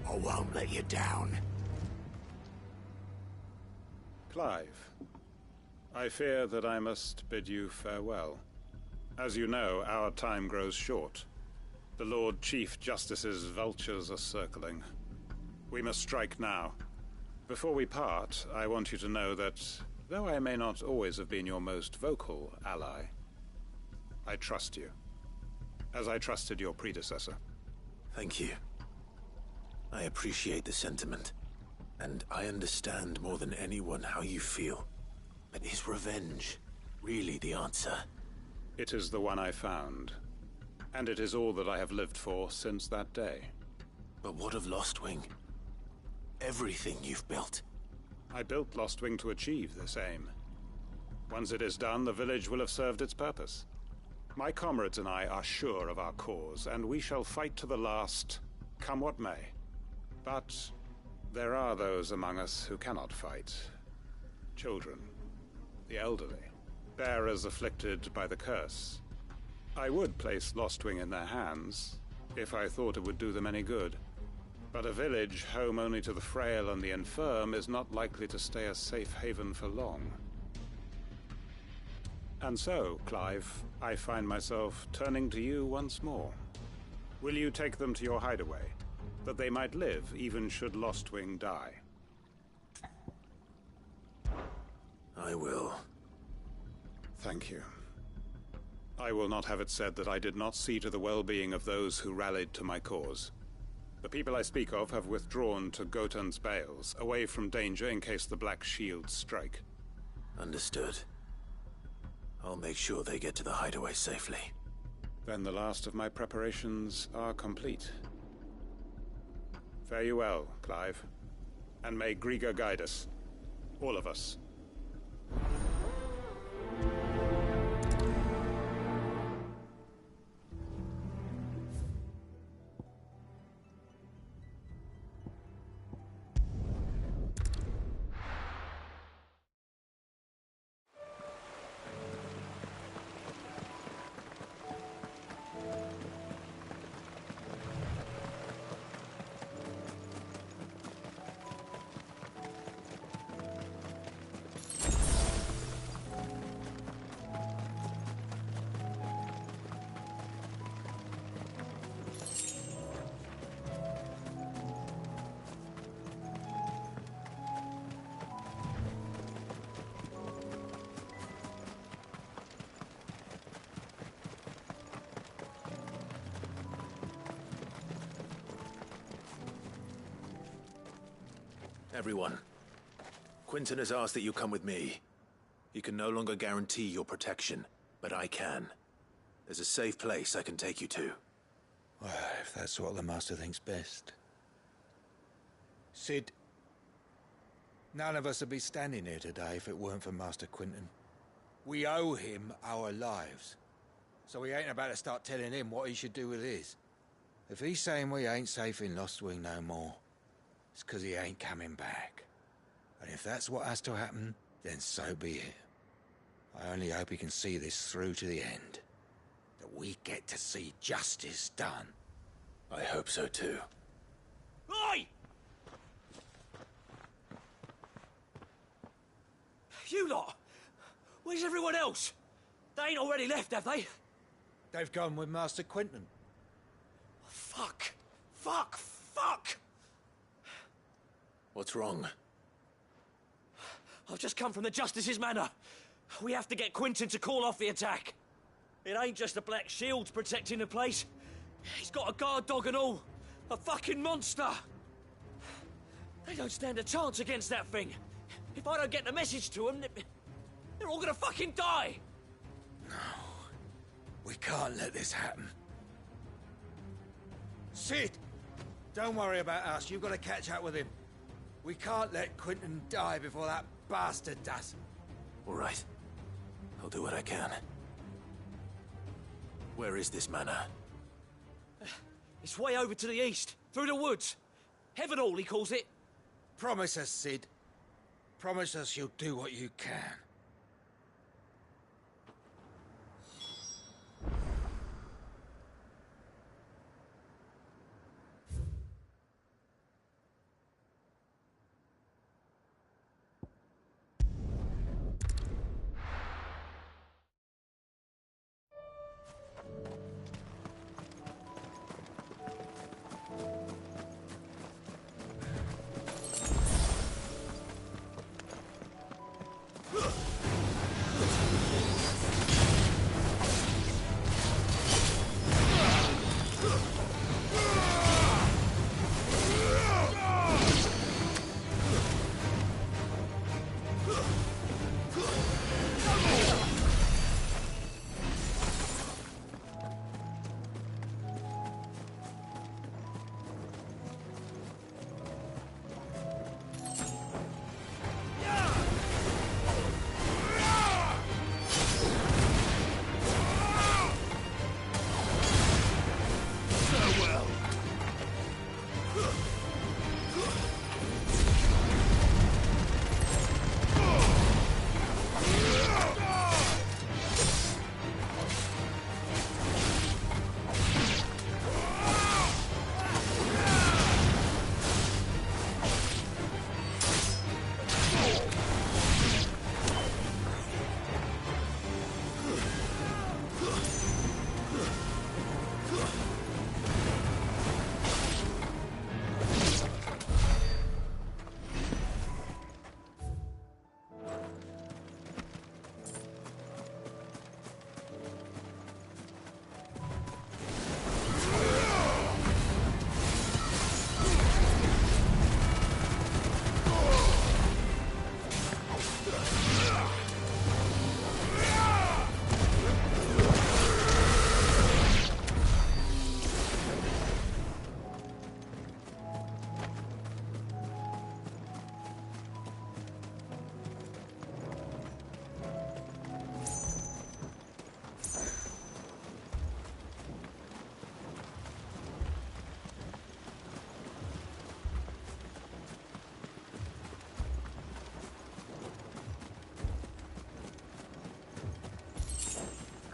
I won't let you down. Clive, I fear that I must bid you farewell. As you know, our time grows short. The Lord Chief Justice's vultures are circling. We must strike now. Before we part, I want you to know that, though I may not always have been your most vocal ally, I trust you, as I trusted your predecessor. Thank you. I appreciate the sentiment, and I understand more than anyone how you feel. But is revenge really the answer? It is the one I found, and it is all that I have lived for since that day. But what of Lostwing? Everything you've built. I built Lostwing to achieve this aim. Once it is done, the village will have served its purpose. My comrades and I are sure of our cause, and we shall fight to the last, come what may. But there are those among us who cannot fight. Children, the elderly, bearers afflicted by the curse. I would place Lostwing in their hands, if I thought it would do them any good. But a village home only to the frail and the infirm is not likely to stay a safe haven for long. And so, Clive, I find myself turning to you once more. Will you take them to your hideaway, that they might live even should Lostwing die? I will. Thank you. I will not have it said that I did not see to the well-being of those who rallied to my cause. The people I speak of have withdrawn to Gotan's Bales, away from danger in case the Black Shields strike. Understood. I'll make sure they get to the hideaway safely. Then the last of my preparations are complete. Fare you well, Clive. And may Griga guide us. All of us. Everyone, Quinton has asked that you come with me. He can no longer guarantee your protection, but I can. There's a safe place I can take you to. Well, if that's what the Master thinks best. Sid, none of us would be standing here today if it weren't for Master Quinton. We owe him our lives. So we ain't about to start telling him what he should do with his. If he's saying we ain't safe in Lostwing no more, it's 'cause he ain't coming back. And if that's what has to happen, then so be it. I only hope he can see this through to the end. That we get to see justice done. I hope so too. Oi! You lot! Where's everyone else? They ain't already left, have they? They've gone with Master Quinton. Fuck! Fuck! Fuck! What's wrong? I've just come from the Justice's manor. We have to get Quinton to call off the attack. It ain't just the Black Shields protecting the place. He's got a guard dog and all. A fucking monster. They don't stand a chance against that thing. If I don't get the message to them, they're all gonna fucking die. No. We can't let this happen. Sid! Don't worry about us. You've got to catch up with him. We can't let Quinton die before that bastard does. All right. I'll do what I can. Where is this manor? It's way over to the east, through the woods. Heavenhall, he calls it. Promise us, Sid. Promise us you'll do what you can.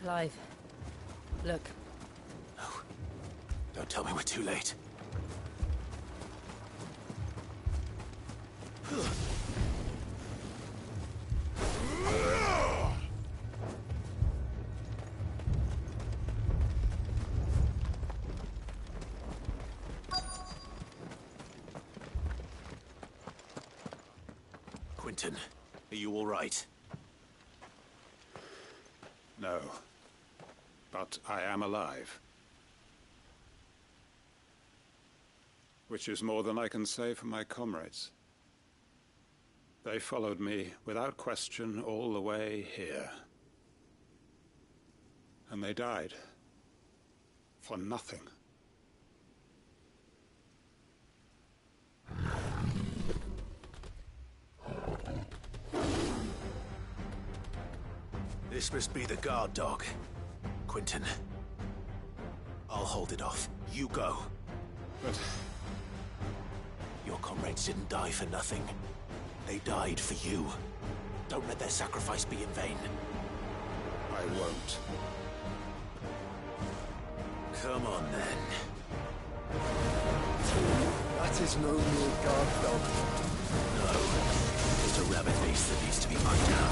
Clive, look. No. Don't tell me we're too late. Quentin, are you all right? No. But I am alive. Which is more than I can say for my comrades. They followed me without question all the way here. And they died. For nothing. This must be the guard dog. Quentin. I'll hold it off. You go. But your comrades didn't die for nothing. They died for you. Don't let their sacrifice be in vain. I won't. Come on, then. That is no mere guard dog. No. Just a rabbit beast that needs to be put down.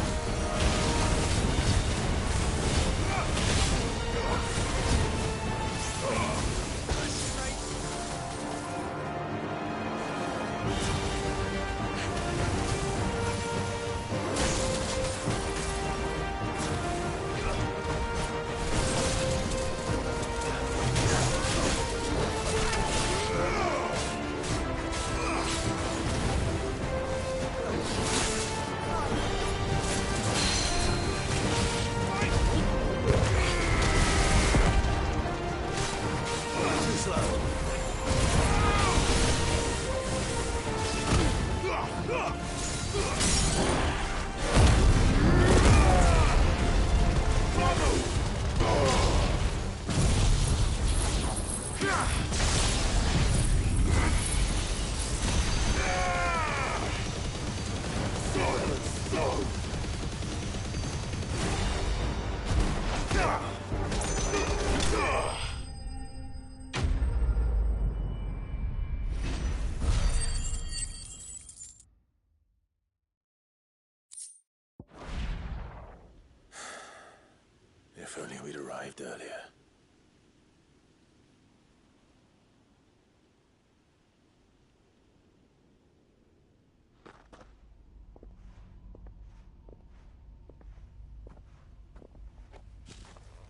If only we'd arrived earlier.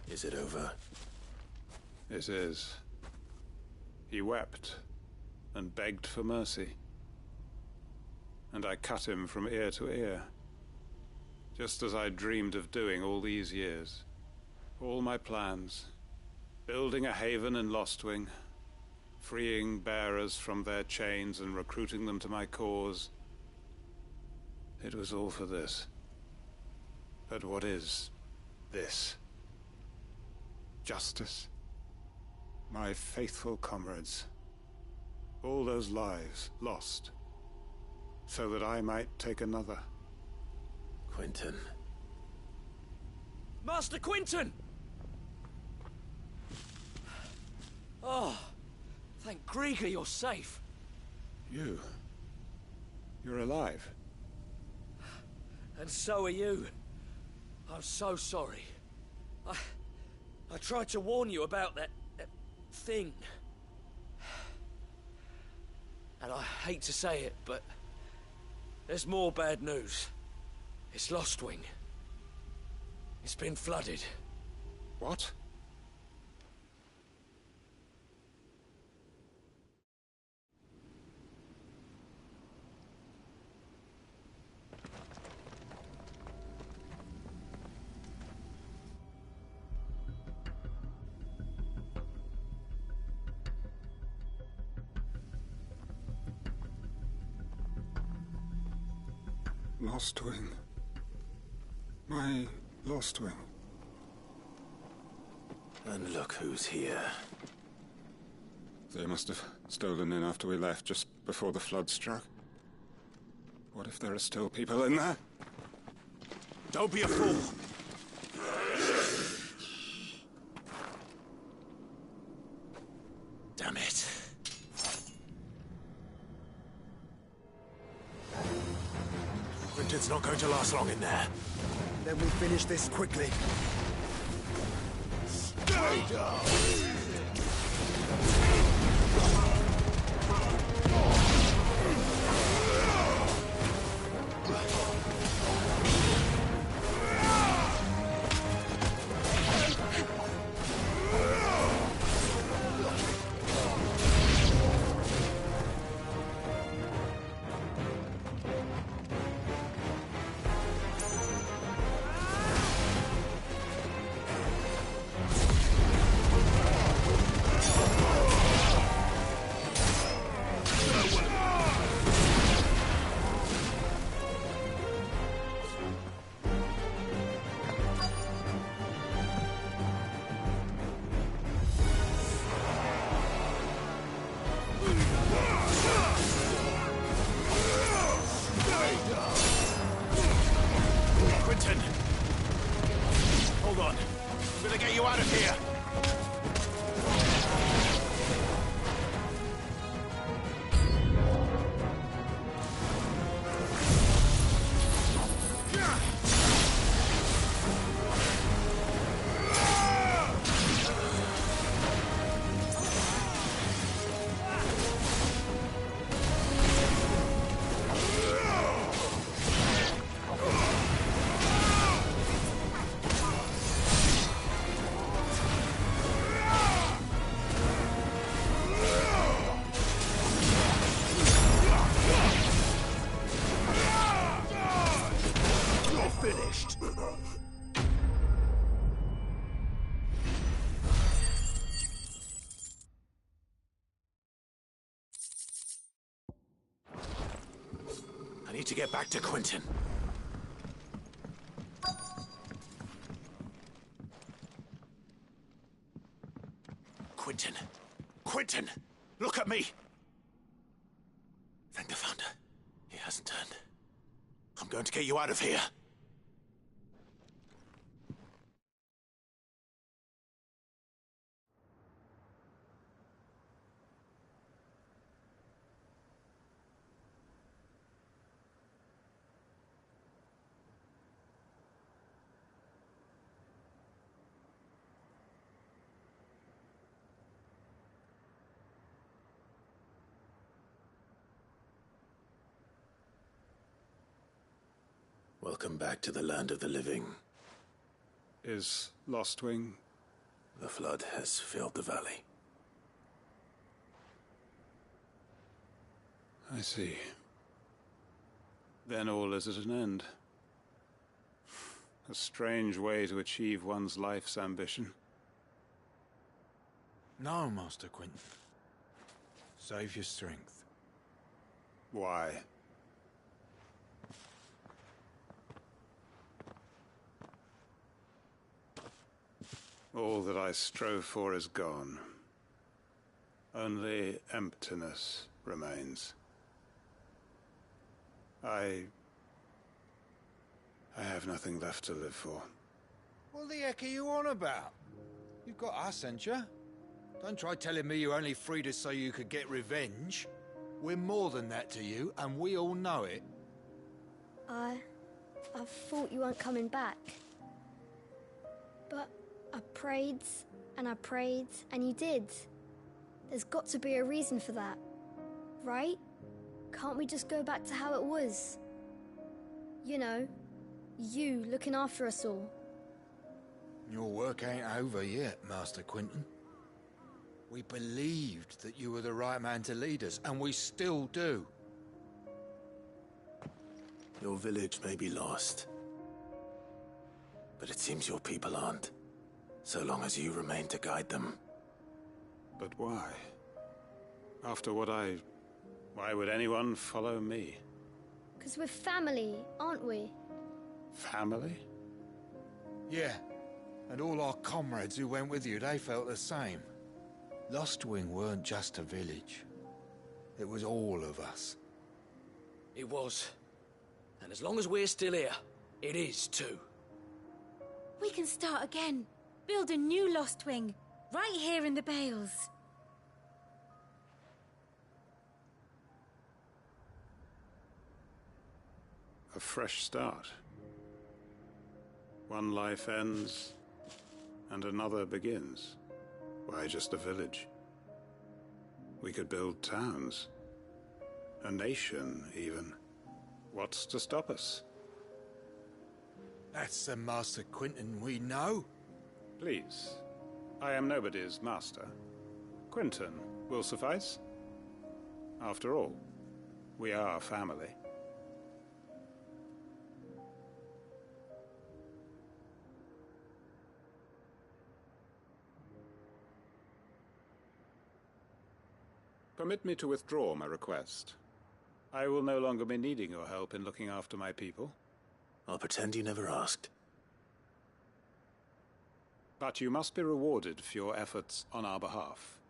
Is it over? It is. He wept and begged for mercy. And I cut him from ear to ear. Just as I dreamed of doing all these years. All my plans. Building a haven in Lostwing. Freeing bearers from their chains and recruiting them to my cause. It was all for this. But what is this? Justice. My faithful comrades. All those lives lost, so that I might take another. Quentin. Master Quentin! Oh, thank Grieger you're safe. You're alive. And so are you. I'm so sorry. I tried to warn you about that thing. And I hate to say it, but there's more bad news. It's Lostwing. It's been flooded. What? Lostwing. My Lostwing. And look who's here. They must have stolen in after we left, just before the flood struck. What if there are still people in there? Don't be a fool! Damn it. Quentin's not going to last long in there. Then we finish this quickly. Stay down! I need to get back to Quentin. Quentin! Quentin! Look at me! Thank the Thunder. He hasn't turned. I'm going to get you out of here. Welcome back to the land of the living. Is Lostwing? The flood has filled the valley. I see. Then all is at an end. A strange way to achieve one's life's ambition. No, Master Quentin. Save your strength. Why? All that I strove for is gone. Only emptiness. remains. I have nothing left to live for. What the heck are you on about? You've got us, ain't you? Don't try telling me you only freed us so you could get revenge. We're more than that to you, and we all know it. I thought you weren't coming back. But I prayed, and you did. There's got to be a reason for that, right? Can't we just go back to how it was? You know, you looking after us all. Your work ain't over yet, Master Quinton. We believed that you were the right man to lead us, and we still do. Your village may be lost, but it seems your people aren't, so long as you remain to guide them. But why? After what why would anyone follow me? 'Cause we're family, aren't we? Family? Yeah, and all our comrades who went with you, they felt the same. Lostwing weren't just a village. It was all of us. It was. And as long as we're still here, it is too. We can start again. Build a new Lost Wing, right here in the Bales. A fresh start. One life ends, and another begins. Why just a village? We could build towns. A nation, even. What's to stop us? That's the Master Quinton we know. Please. I am nobody's master. Quinton will suffice. After all, we are family. Permit me to withdraw my request. I will no longer be needing your help in looking after my people. I'll pretend you never asked. But you must be rewarded for your efforts on our behalf.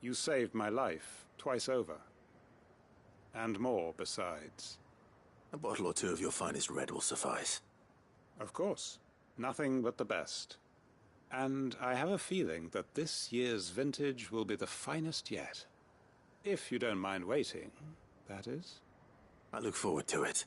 You saved my life twice over. And more besides. A bottle or two of your finest red will suffice. Of course. Nothing but the best. And I have a feeling that this year's vintage will be the finest yet. If you don't mind waiting, that is. I look forward to it.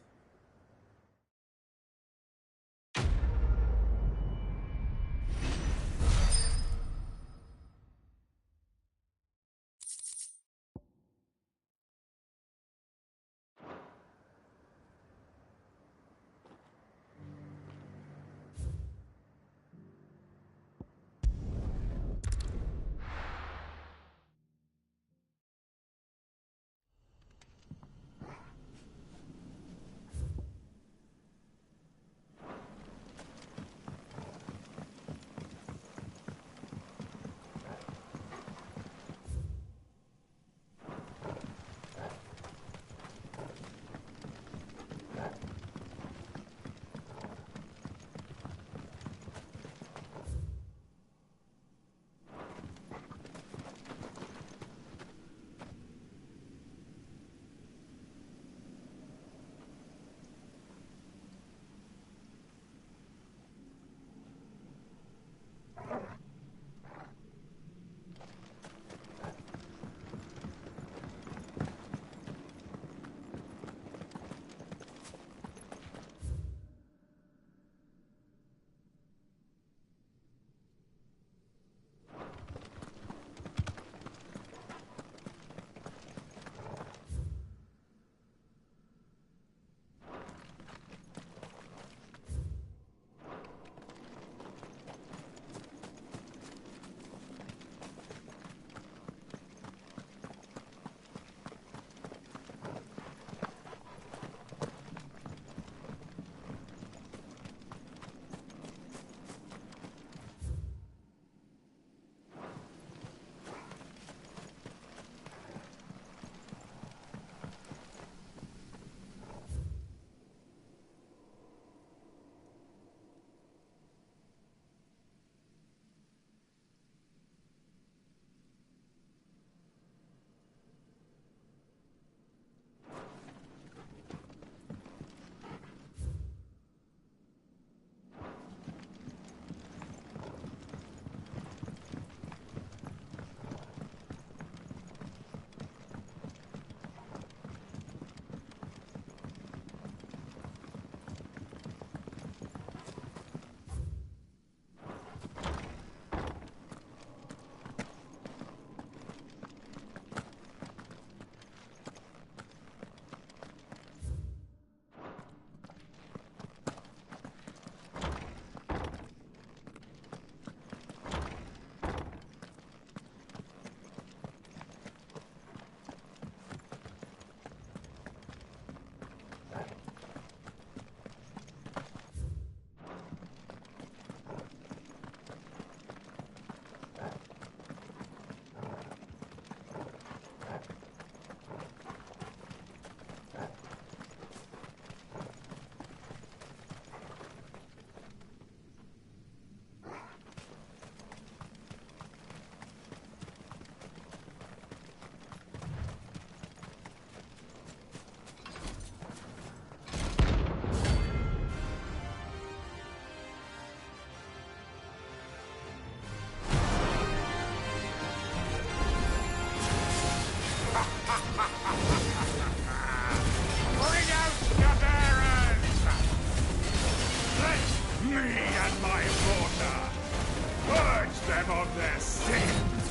Bring out your bearers! Let me and my daughter purge them of their sins!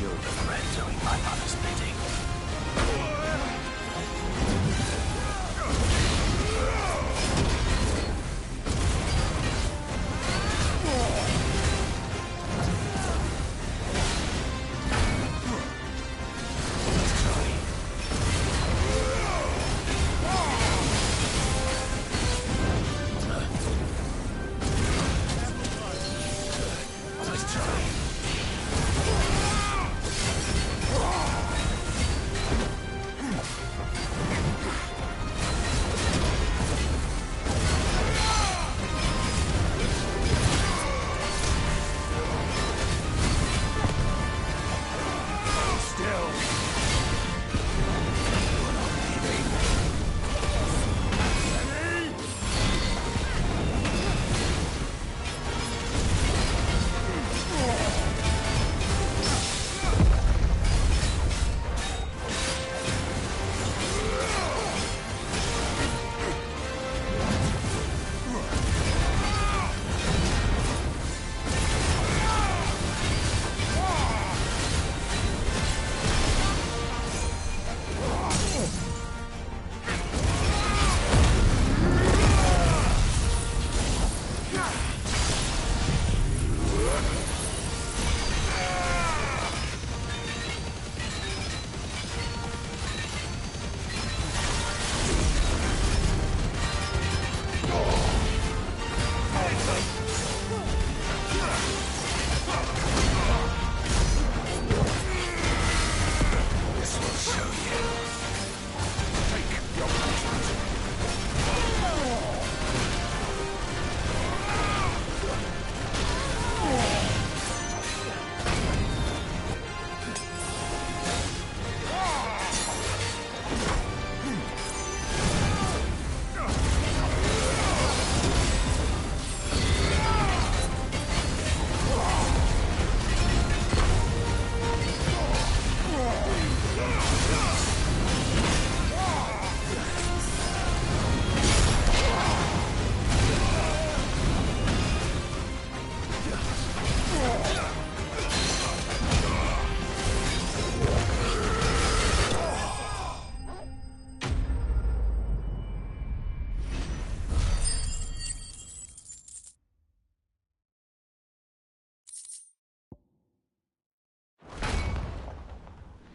You'll regret doing my mother's bidding.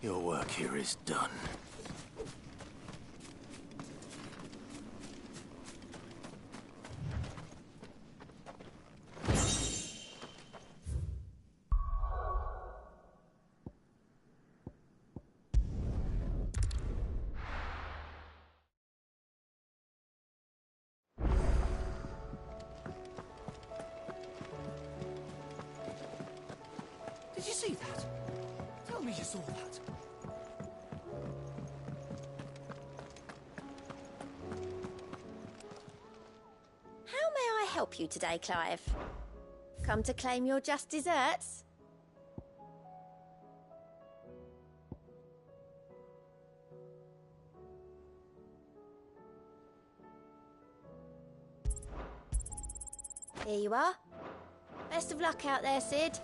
Your work here is done. Did you see that? Tell me you saw that. How may I help you today, Clive? Come to claim your just desserts? Here you are. Best of luck out there, Sid.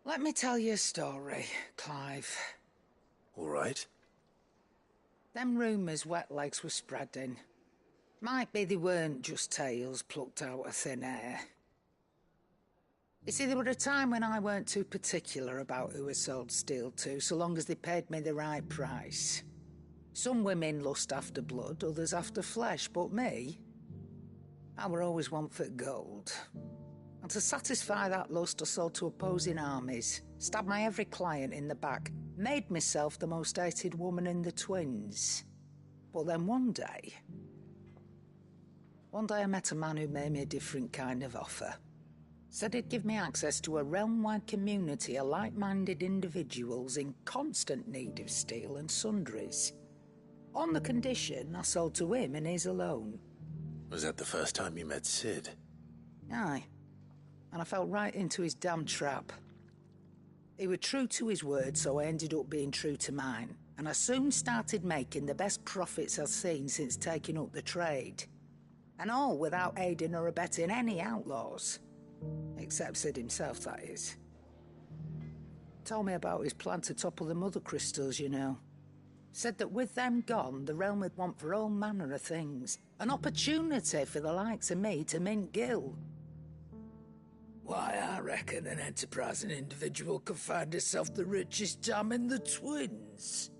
Let me tell you a story, Clive. All right. Them rumours wet legs were spreading. Might be they weren't just tales plucked out of thin air. You see, there were a time when I weren't too particular about who I sold steel to, so long as they paid me the right price. Some women lust after blood, others after flesh, but me, I were always one for gold. And to satisfy that lust, I sold to opposing armies, stabbed my every client in the back, made myself the most hated woman in the twins. But then one day I met a man who made me a different kind of offer. Said he'd give me access to a realm-wide community of like-minded individuals in constant need of steel and sundries. On the condition I sold to him and his alone. Was that the first time you met Sid? Aye. And I fell right into his damn trap. He was true to his word, so I ended up being true to mine. And I soon started making the best profits I've seen since taking up the trade. And all without aiding or abetting any outlaws. Except Sid himself, that is. Told me about his plan to topple the mother crystals, you know. Said that with them gone, the realm would want for all manner of things. An opportunity for the likes of me to mint Gil. Why, I reckon an enterprising individual could find himself the richest dam in the twins.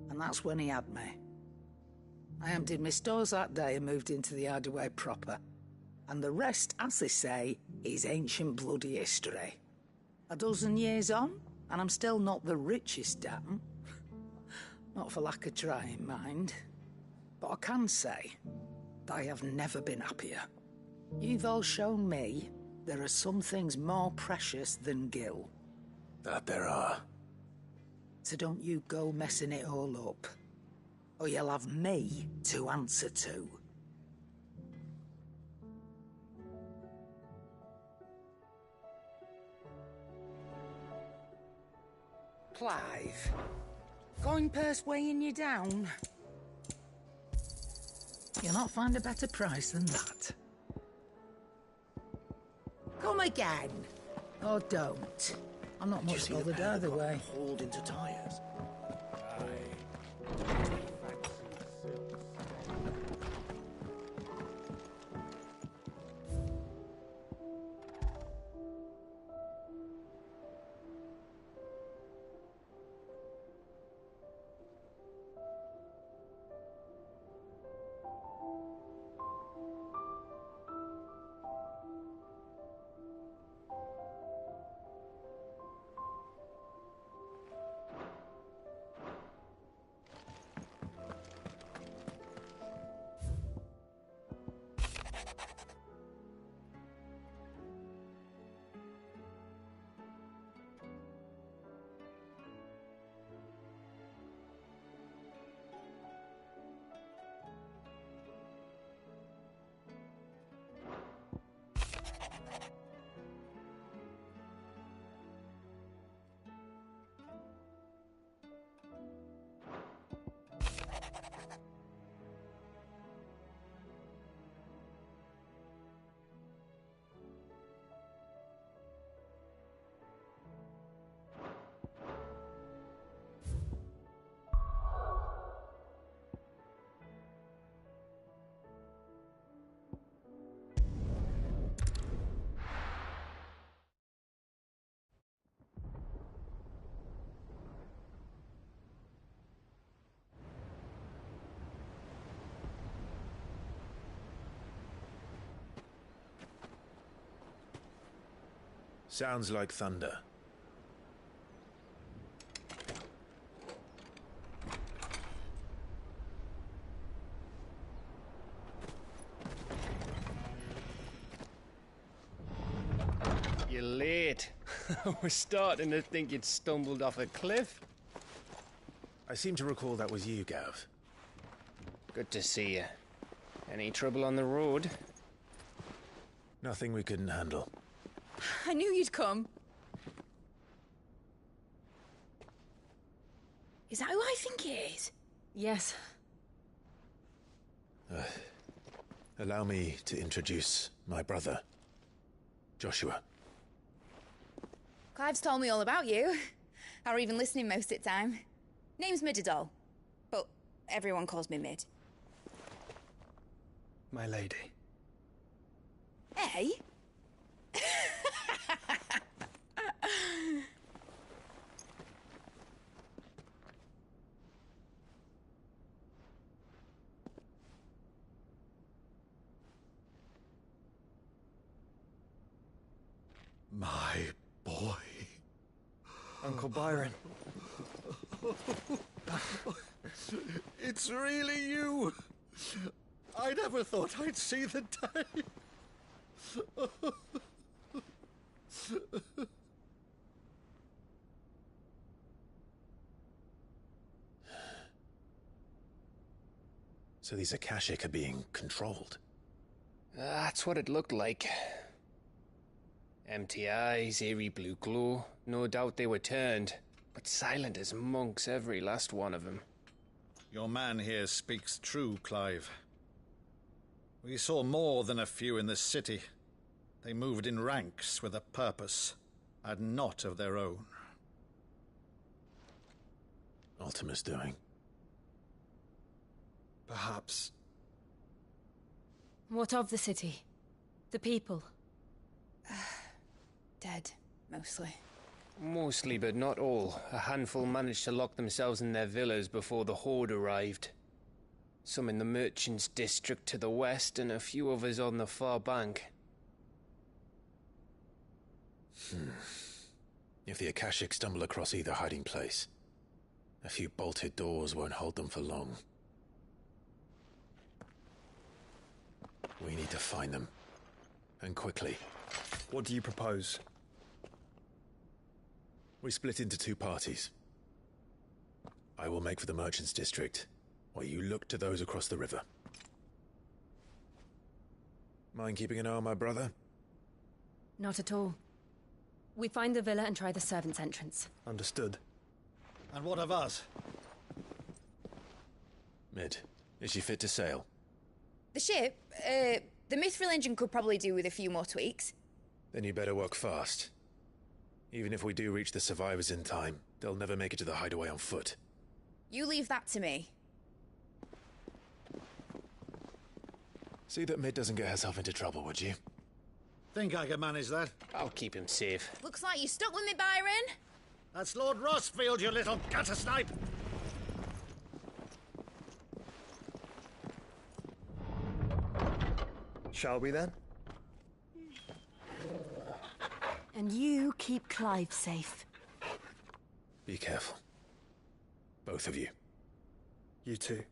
And that's when he had me. I emptied my stores that day and moved into the hideaway proper. And the rest, as they say, is ancient bloody history. A dozen years on, and I'm still not the richest dam. Not for lack of trying, mind. But I can say that I have never been happier. You've all shown me there are some things more precious than Gil. That there are. So don't you go messing it all up, or you'll have me to answer to. Clive, coin purse weighing you down? You'll not find a better price than that. Come again. Or don't. I'm not much bothered either way. Hauled into tires. Sounds like thunder. You're late. We're starting to think you'd stumbled off a cliff. I seem to recall that was you, Gav. Good to see you. Any trouble on the road? Nothing we couldn't handle. I knew you'd come. Is that who I think it is? Yes. Allow me to introduce my brother, Joshua. Clive's told me all about you. Or even listening most of the time. Name's Midadol, but everyone calls me Mid. My lady. Hey? My boy. Uncle Byron. It's really you. I never thought I'd see the day. So these Akashic are being controlled? That's what it looked like. Empty eyes, eerie blue glow. No doubt they were turned, but silent as monks, every last one of them. Your man here speaks true, Clive. We saw more than a few in this city. They moved in ranks with a purpose, and not of their own. Ultima's doing. Perhaps. What of the city? The people? Dead, mostly. Mostly, but not all. A handful managed to lock themselves in their villas before the Horde arrived. Some in the Merchants' District to the west, and a few others on the far bank. If the Akashic stumble across either hiding place, a few bolted doors won't hold them for long. We need to find them. And quickly. What do you propose? We split into two parties. I will make for the Merchants' District, while you look to those across the river. Mind keeping an eye on my brother? Not at all. We find the villa and try the servants' entrance. Understood. And what of us? Mid, is she fit to sail? The ship, the Mithril engine could probably do with a few more tweaks. Then you better work fast. Even if we do reach the survivors in time, they'll never make it to the hideaway on foot. You leave that to me. See that Mid doesn't get herself into trouble, would you? Think I can manage that? I'll keep him safe. Looks like you stuck with me, Byron. That's Lord Rossfield, you little gutter snipe! Shall we then? And you keep Clive safe. Be careful. Both of you. You too.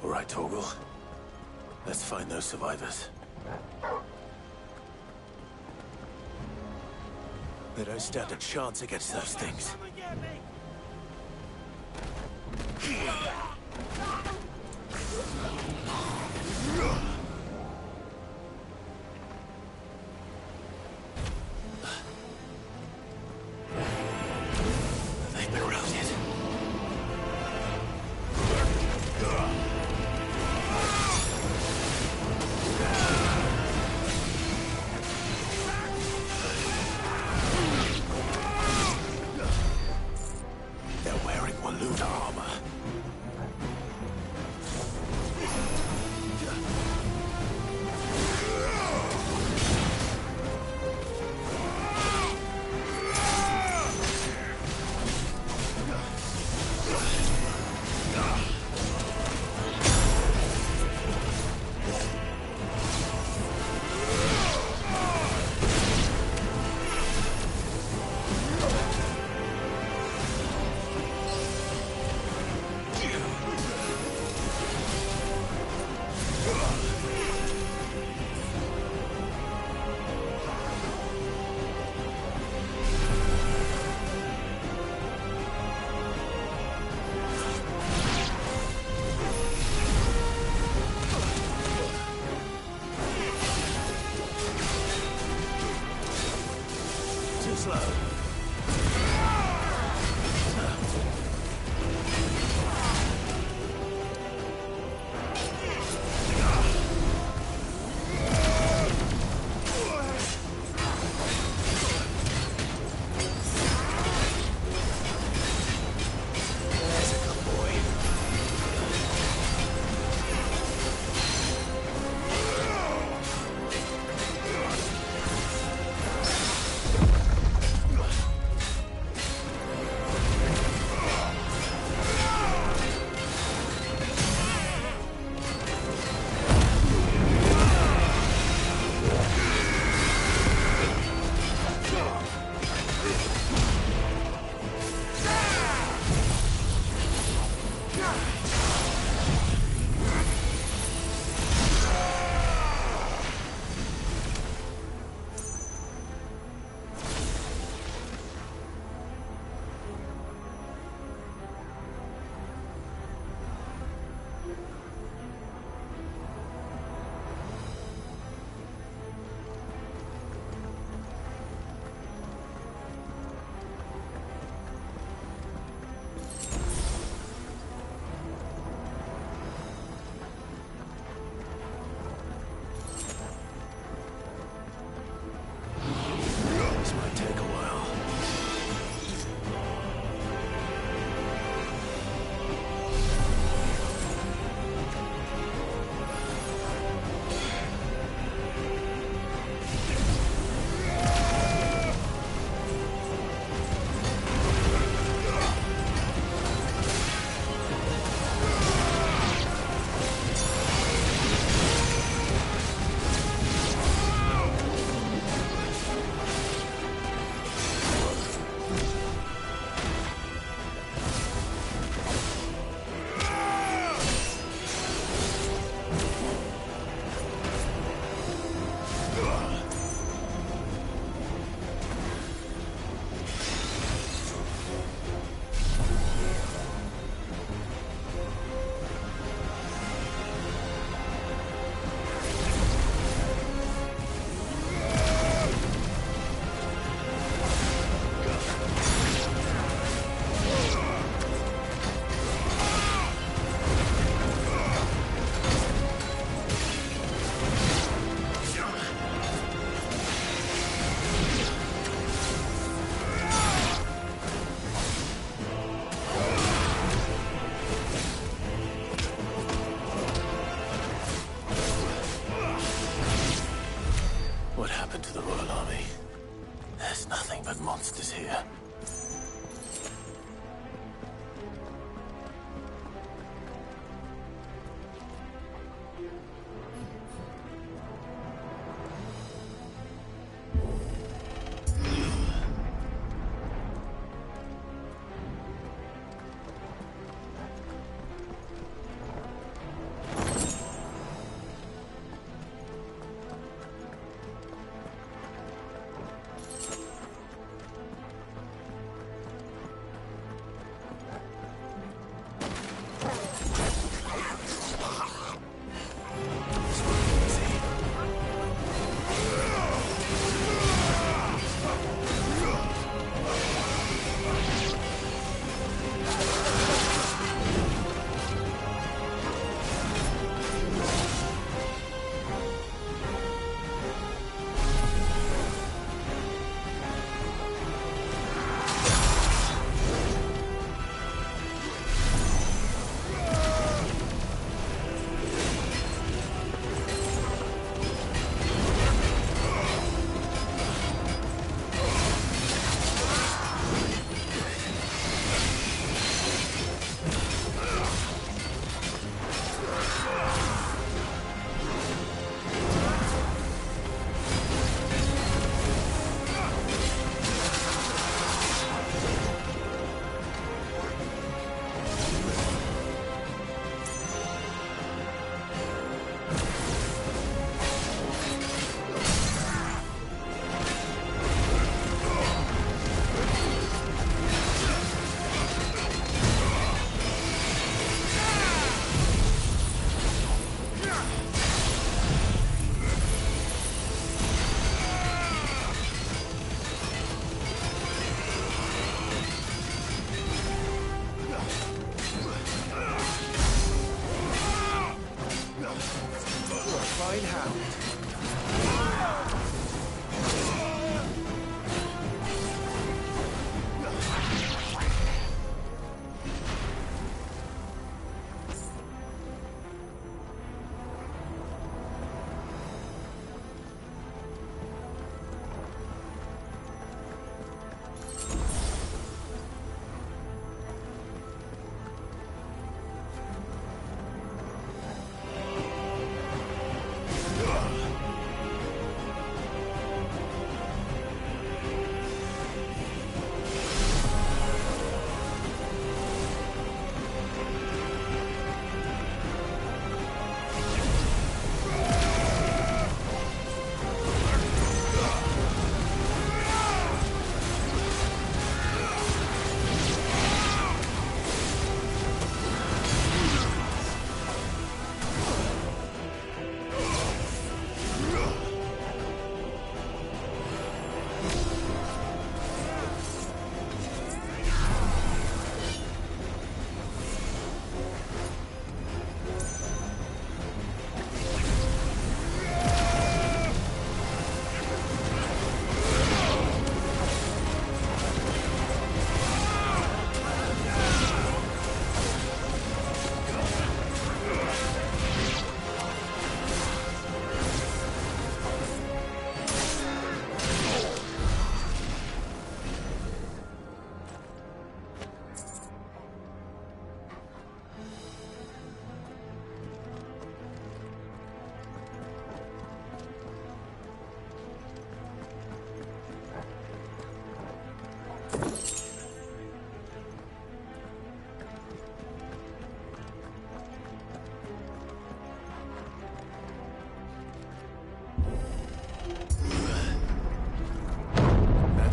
All right, Torgal. Let's find those survivors. They don't stand a chance against those things. They've been routed.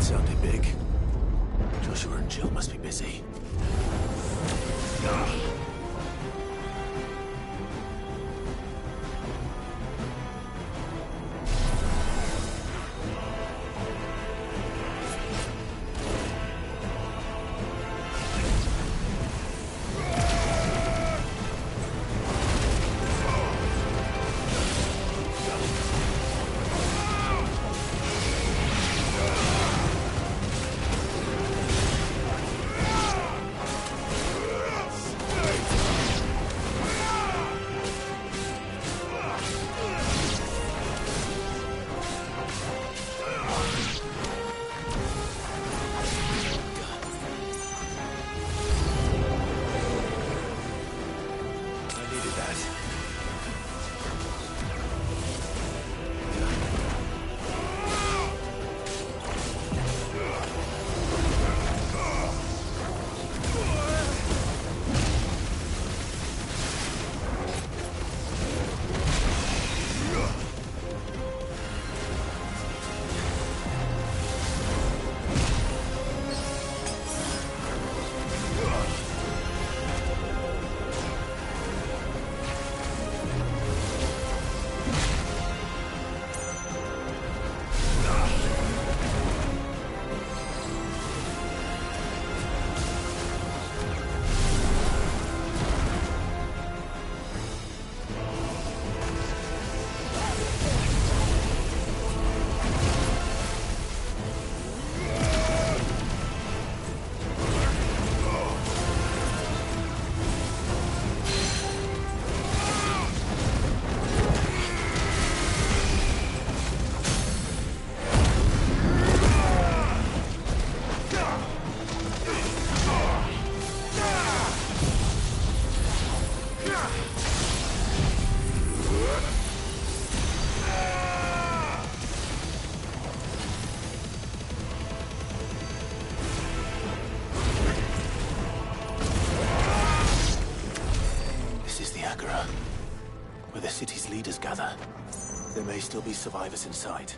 Sounded big. Joshua and Jill must be busy. Where the city's leaders gather. There may still be survivors inside.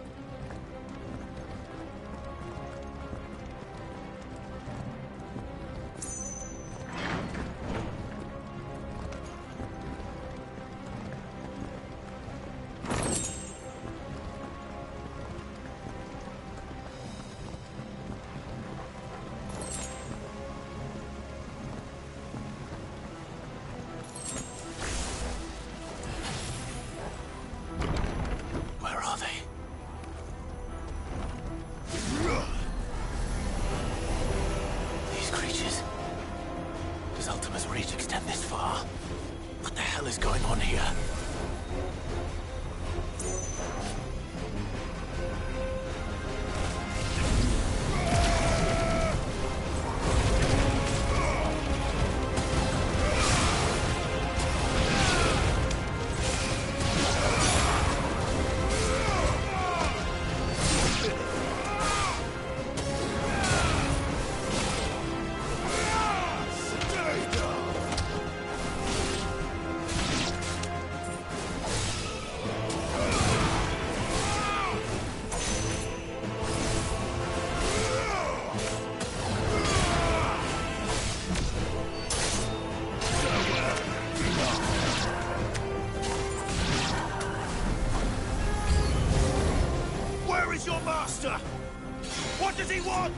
creatures? Does Ultima's reach extend this far? What the hell is going on here? What does he want?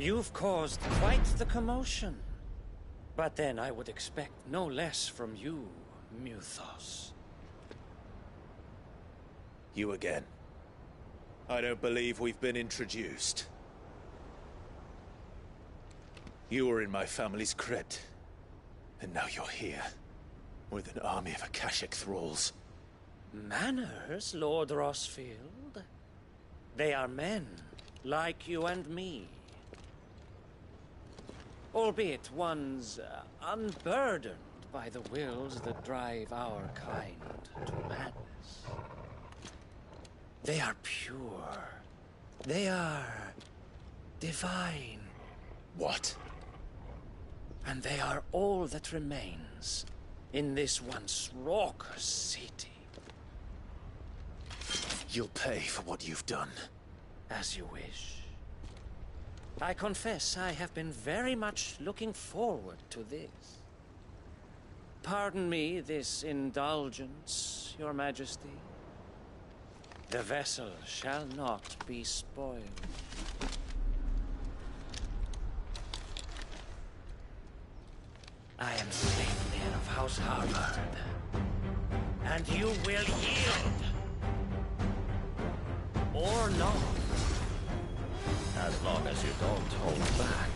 You've caused quite the commotion. But then I would expect no less from you, Muthos. You again. I don't believe we've been introduced. You were in my family's crypt. And now you're here. With an army of Akashic thralls. Manners, Lord Rossfield? They are men, like you and me. Albeit ones unburdened by the wills that drive our kind to madness. They are pure. They are divine. What? And they are all that remains in this once raucous city. You'll pay for what you've done. As you wish. I confess I have been very much looking forward to this. Pardon me this indulgence, Your Majesty. The vessel shall not be spoiled. I am Slaveman of House Harvard, and you will yield. Or not. As long as you don't hold back.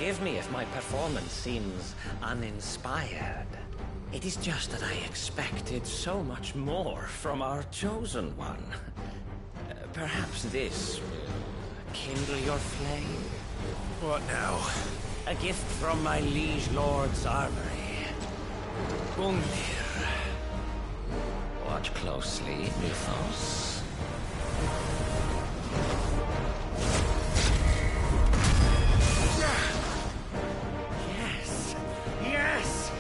Forgive me if my performance seems uninspired. It is just that I expected so much more from our chosen one. Perhaps this will kindle your flame? What now? A gift from my liege lord's armory. Gungnir. Watch closely, Mythos. Yes! Yes!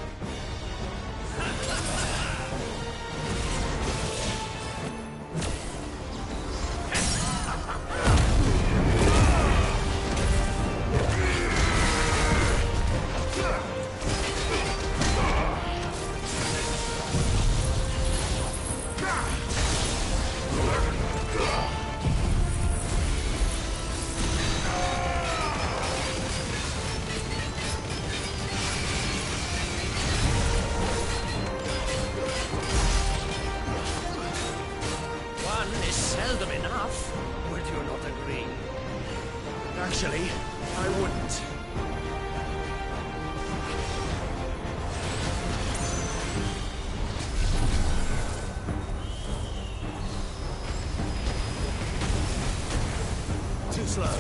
Seldom enough. Would you not agree? Actually, I wouldn't. Too slow.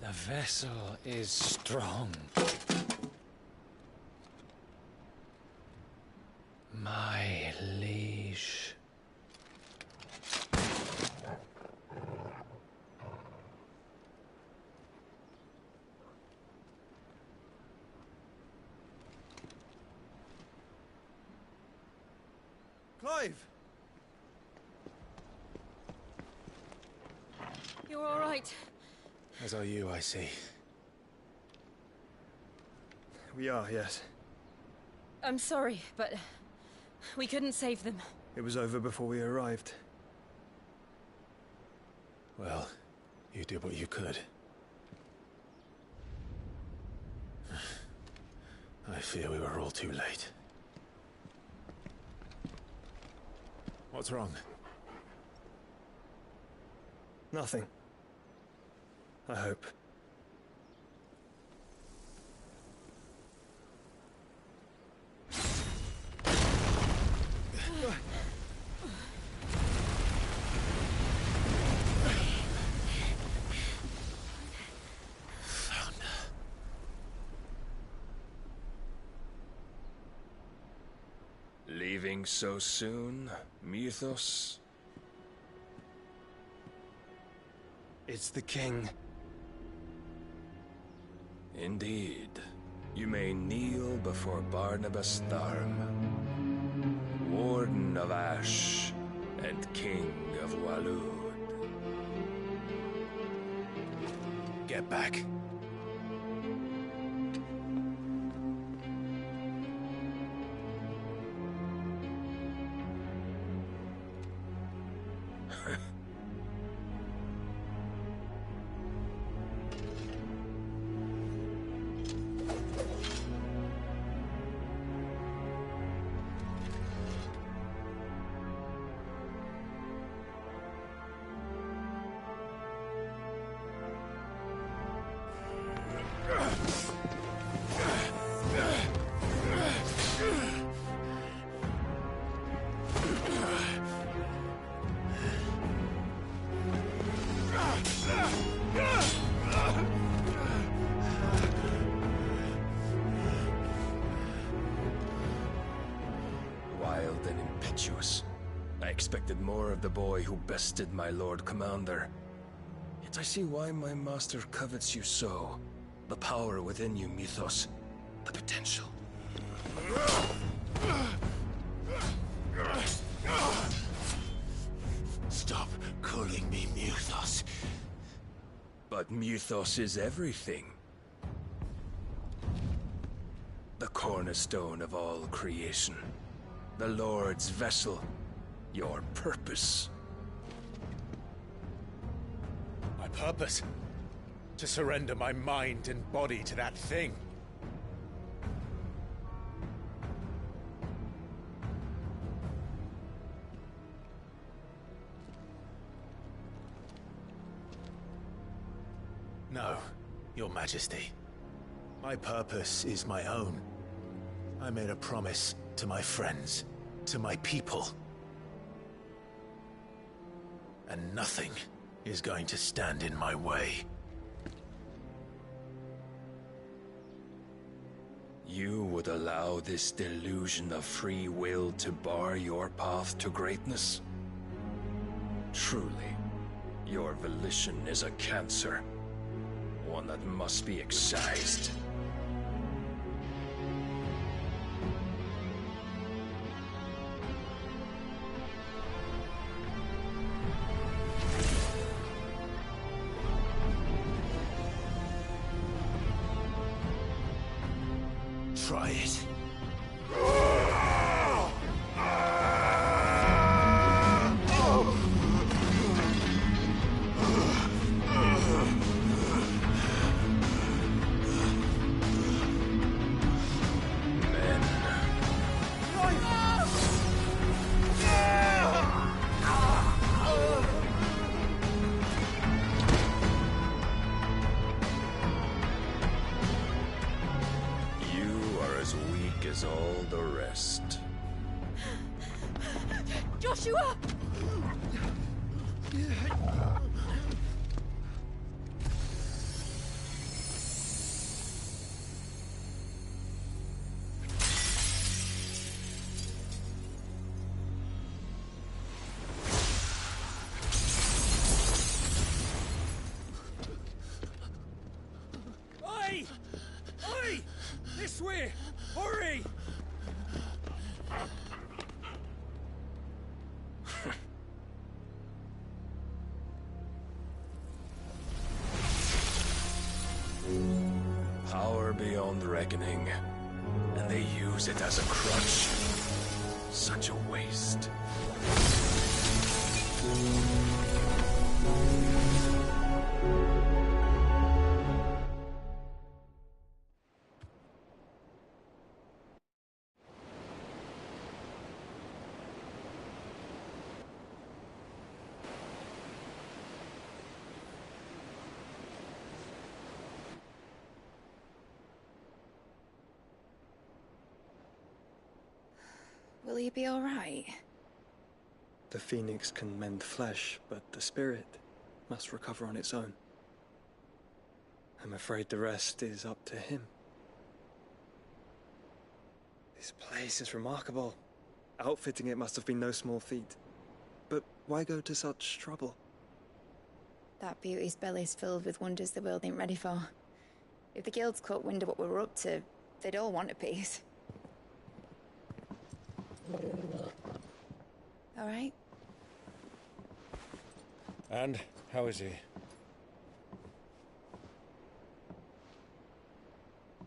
The vessel is strong. My liege. Clive! You're all right. As are you, I see. We are, yes. I'm sorry, but we couldn't save them. It was over before we arrived. Well, you did what you could. I fear we were all too late. What's wrong? Nothing. I hope. Leaving so soon, Mythos? It's the king. Indeed. You may kneel before Barnabas Tharm, Warden of Ash and King of Waloed. Get back. Wild and impetuous. I expected more of the boy who bested my Lord Commander. Yet I see why my master covets you so. The power within you, Mythos. The potential. Stop calling me Mythos. But Mythos is everything. The cornerstone of all creation. The Lord's vessel. Your purpose. My purpose? To surrender my mind and body to that thing. No, Your Majesty. My purpose is my own. I made a promise to my friends, to my people. And nothing is going to stand in my way. You would allow this delusion of free will to bar your path to greatness? Truly, your volition is a cancer. One that must be excised. Try it. As all the rest. Joshua! Oi! Oi! This way! Hurry! Power beyond reckoning, and they use it as a crutch. Such a waste. Will you be all right? The phoenix can mend flesh, but the spirit must recover on its own. I'm afraid the rest is up to him. This place is remarkable. Outfitting it must have been no small feat. But why go to such trouble? That beauty's belly's filled with wonders the world ain't ready for. If the guilds caught wind of what we were up to, they'd all want a piece. All right? And how is he?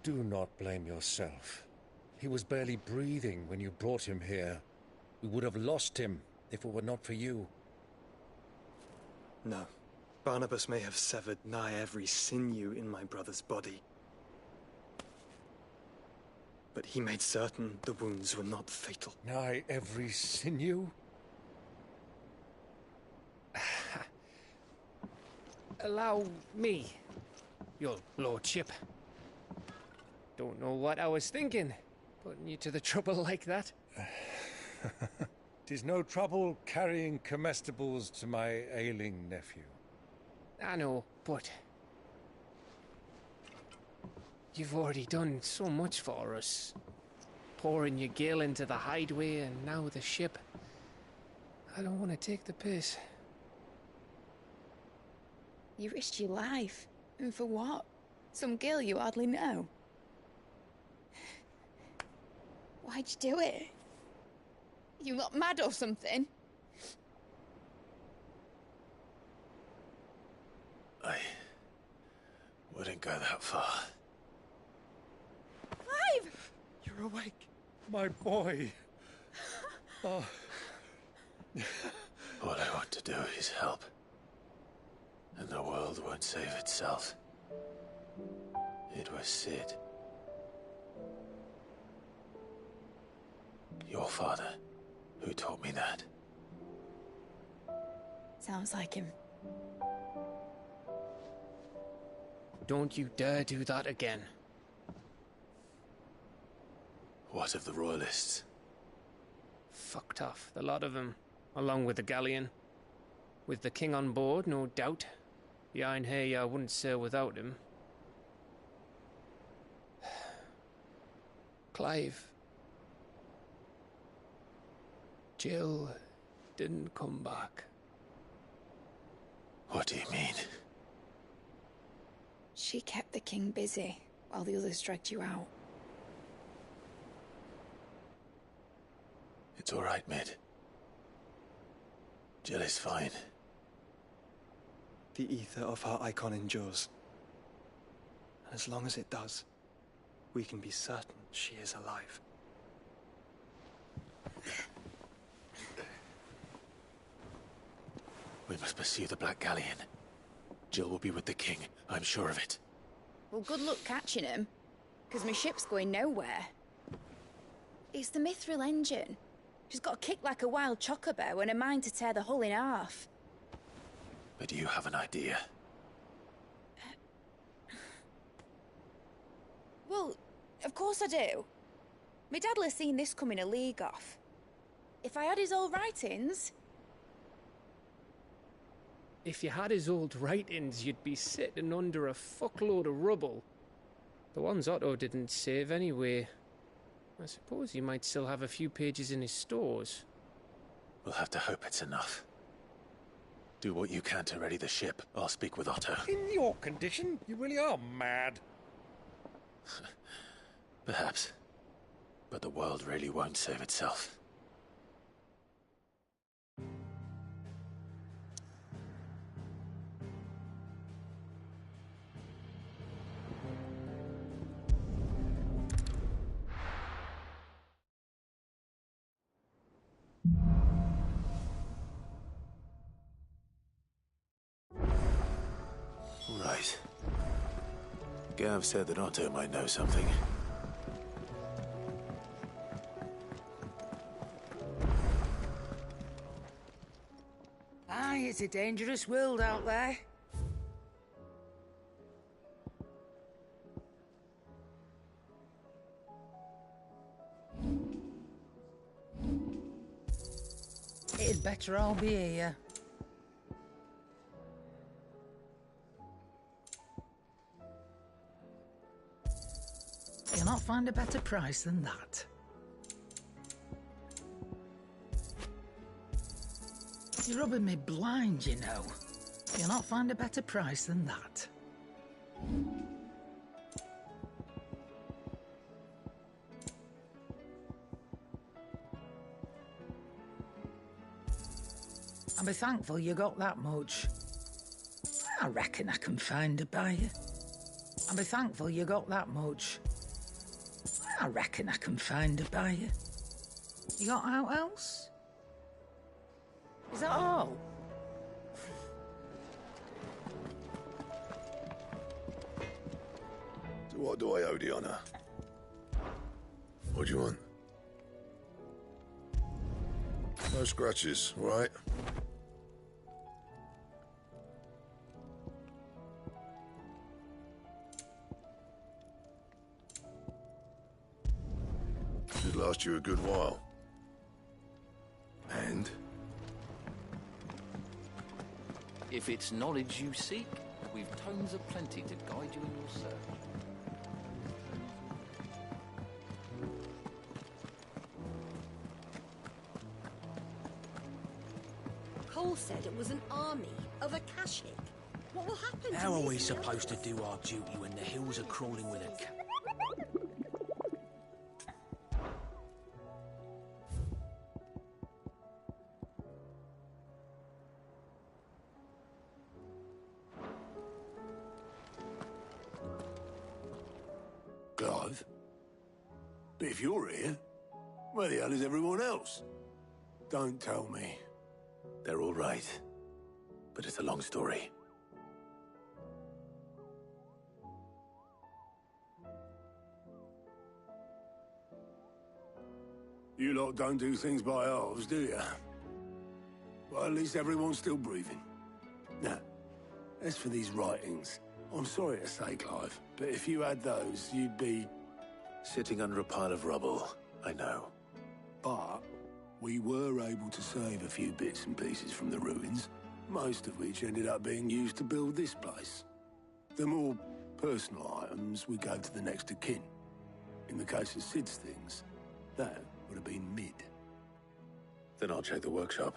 Do not blame yourself. He was barely breathing when you brought him here. We would have lost him if it were not for you. No. Barnabas may have severed nigh every sinew in my brother's body. But he made certain the wounds were not fatal. Nigh every sinew? Allow me, your lordship. Don't know what I was thinking, putting you to the trouble like that. 'Tis no trouble carrying comestibles to my ailing nephew. I know, but you've already done so much for us. Pouring your gil into the hideaway and now the ship. I don't want to take the piss. You risked your life. And for what? Some girl you hardly know. Why'd you do it? You got mad or something? I wouldn't go that far. Clive! You're awake. My boy. Oh. All I want to do is help. And the world won't save itself. It was Sid. Your father, who taught me that. Sounds like him. Don't you dare do that again. What of the Royalists? Fucked off, the lot of them, along with the galleon. With the king on board, no doubt. Behind here, I wouldn't sail without him. Clive. Jill didn't come back. What do you mean? She kept the king busy while the others dragged you out. It's all right, Mid. Jill is fine. The ether of her icon endures. And as long as it does, we can be certain she is alive. We must pursue the Black Galleon. Jill will be with the king, I'm sure of it. Well, good luck catching him, because my ship's going nowhere. It's the Mithril engine. She's got a kick like a wild chocobo and a mind to tear the hull in half. But do you have an idea? Well, of course I do. My dad'll have seen this coming a league off. If I had his old writings... If you had his old writings, you'd be sitting under a fuckload of rubble. The ones Otto didn't save anyway. I suppose he might still have a few pages in his stores. We'll have to hope it's enough. Do what you can to ready the ship. I'll speak with Otto. In your condition, you really are mad. Perhaps. But the world really won't save itself. Right. Gav said that Otto might know something. Aye, it's a dangerous world out there. It'd better all be here. You'll not find a better price than that. You're rubbing me blind, you know. You'll not find a better price than that. I'll be thankful you got that much. I reckon I can find a buyer. I'll be thankful you got that much. I reckon I can find a buyer. You got out else? Is that all? So what do I owe the honour? What do you want? No scratches, all right? Should last you a good while. And? If it's knowledge you seek, we've tomes aplenty to guide you in your search. Cole said it was an army of Akashic. What will happen How to are we these supposed to do our duty when the hills are crawling with a Clive? But if you're here, where the hell is everyone else? Don't tell me. They're all right. But it's a long story. You lot don't do things by halves, do you? Well, at least everyone's still breathing. Now, as for these writings, I'm sorry to say, Clive, but if you had those, you'd be... Sitting under a pile of rubble, I know. But we were able to save a few bits and pieces from the ruins, most of which ended up being used to build this place. The more personal items we gave to the next of kin. In the case of Sid's things, that would have been mid. Then I'll check the workshop.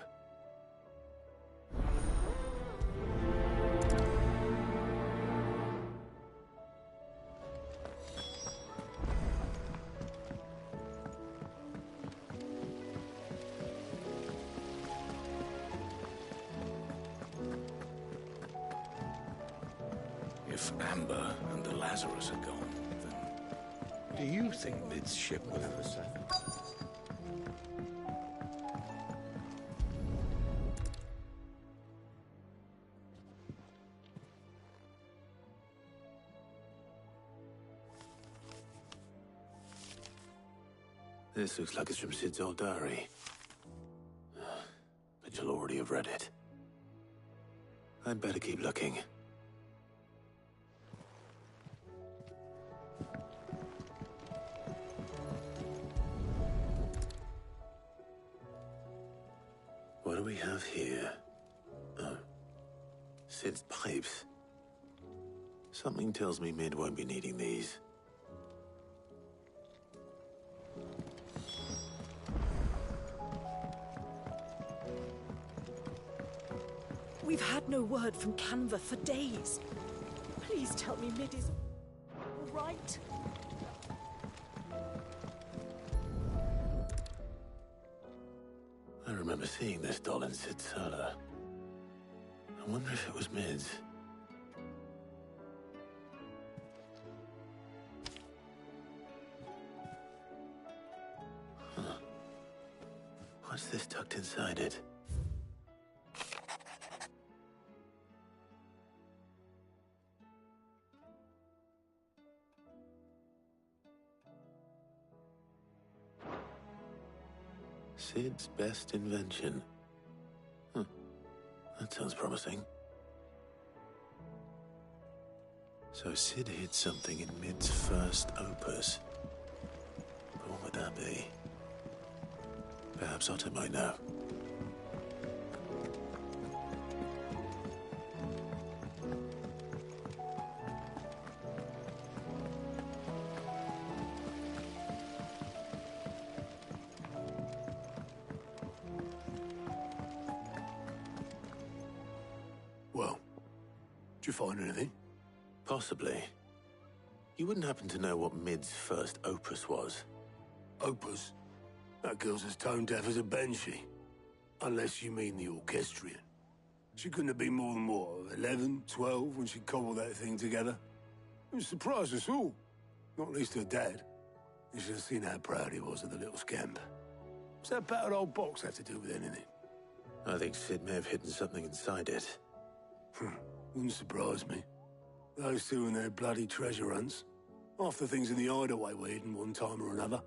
If Amber and the Lazarus are gone, then do you think Mid's ship will ever sail? This looks like it's from Sid's old diary. But you'll already have read it. I'd better keep looking. What do we have here? Oh. Sid's pipes. Something tells me Mid won't be needing these. We've had no word from Canva for days. Please tell me Mid is all right. I remember seeing this doll in Sid's cellar. I wonder if it was Mid's. Huh. What's this tucked inside it? Sid's best invention. Huh. That sounds promising. So Sid hid something in Mid's first opus. But what would that be? Perhaps Otto might know. Did you find anything? Possibly. You wouldn't happen to know what Mid's first opus was? Opus? That girl's as tone deaf as a banshee. Unless you mean the orchestrion. She couldn't have been more than, what, 11, 12 when she cobbled that thing together? It surprised us all. Not least her dad. You should have seen how proud he was of the little scamp. What's that battered old box have to do with anything? I think Sid may have hidden something inside it. Wouldn't surprise me. Those two and their bloody treasure hunts. Half the things in the hideaway were hidden one time or another.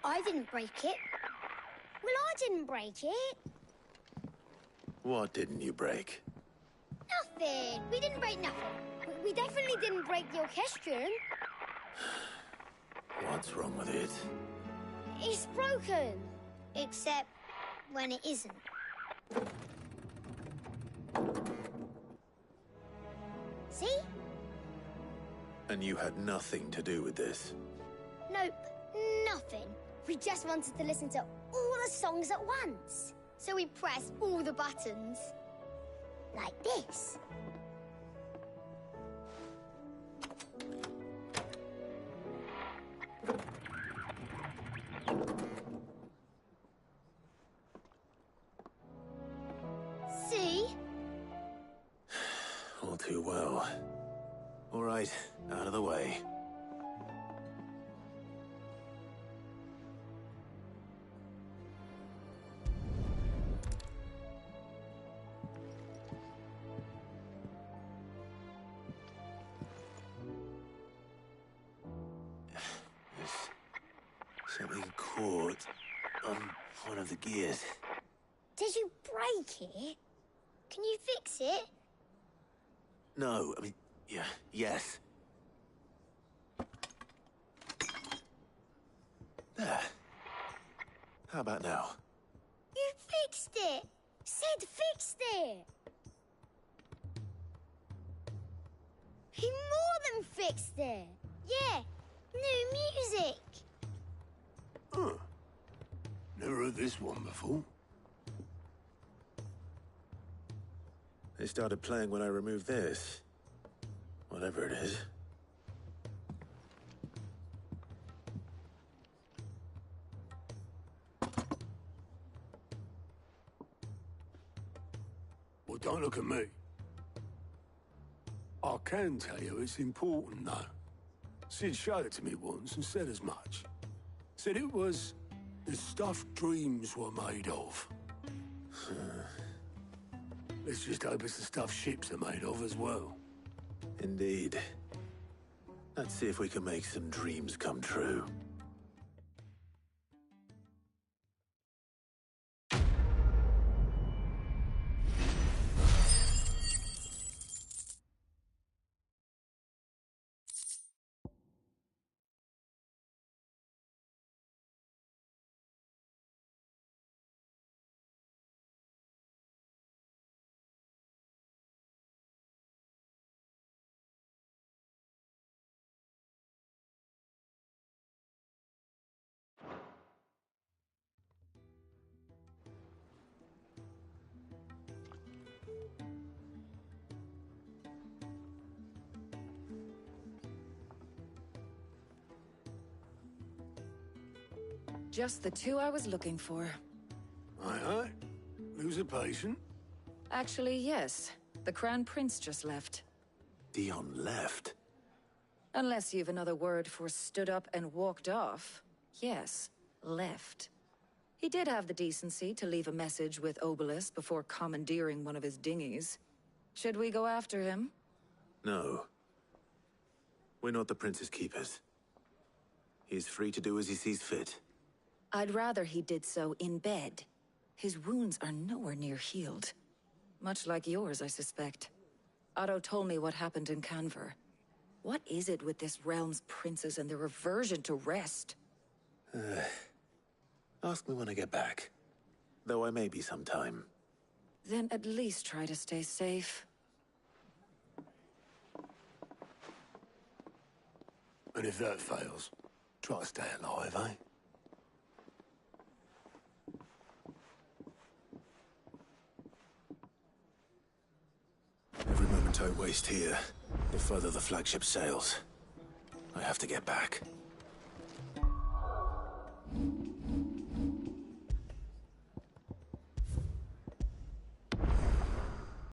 I didn't break it. Well, I didn't break it. What didn't you break? Nothing. We didn't break nothing. We definitely didn't break the orchestrion. What's wrong with it? It's broken. Except when it isn't. See? And you had nothing to do with this? Nope, nothing. We just wanted to listen to all the songs at once. So we pressed all the buttons. Like this. See? All too well. All right, out of the way. Something caught on one of the gears. Did you break it? Can you fix it? No, I mean, yeah, yes. There. How about now? You fixed it! Sid fixed it! He more than fixed it! Yeah, new music! Huh. Never heard this one before. They started playing when I removed this. Whatever it is. Well, don't look at me. I can tell you it's important, though. Sid showed it to me once and said as much. Said it was the stuff dreams were made of. Let's just hope it's the stuff ships are made of as well. Indeed. Let's see if we can make some dreams come true. Just the two I was looking for. Aye, aye. Lose a patient? Actually, yes. The Crown Prince just left. Dion left? Unless you've another word for stood up and walked off. Yes, left. He did have the decency to leave a message with Obelisk before commandeering one of his dinghies. Should we go after him? No. We're not the Prince's keepers. He's free to do as he sees fit. I'd rather he did so in bed. His wounds are nowhere near healed. Much like yours, I suspect. Otto told me what happened in Canver. What is it with this realm's princes and their aversion to rest? ask me when I get back. Though I may be sometime. Then at least try to stay safe. And if that fails, try to stay alive, eh? Every moment I waste here, the further the flagship sails. I have to get back.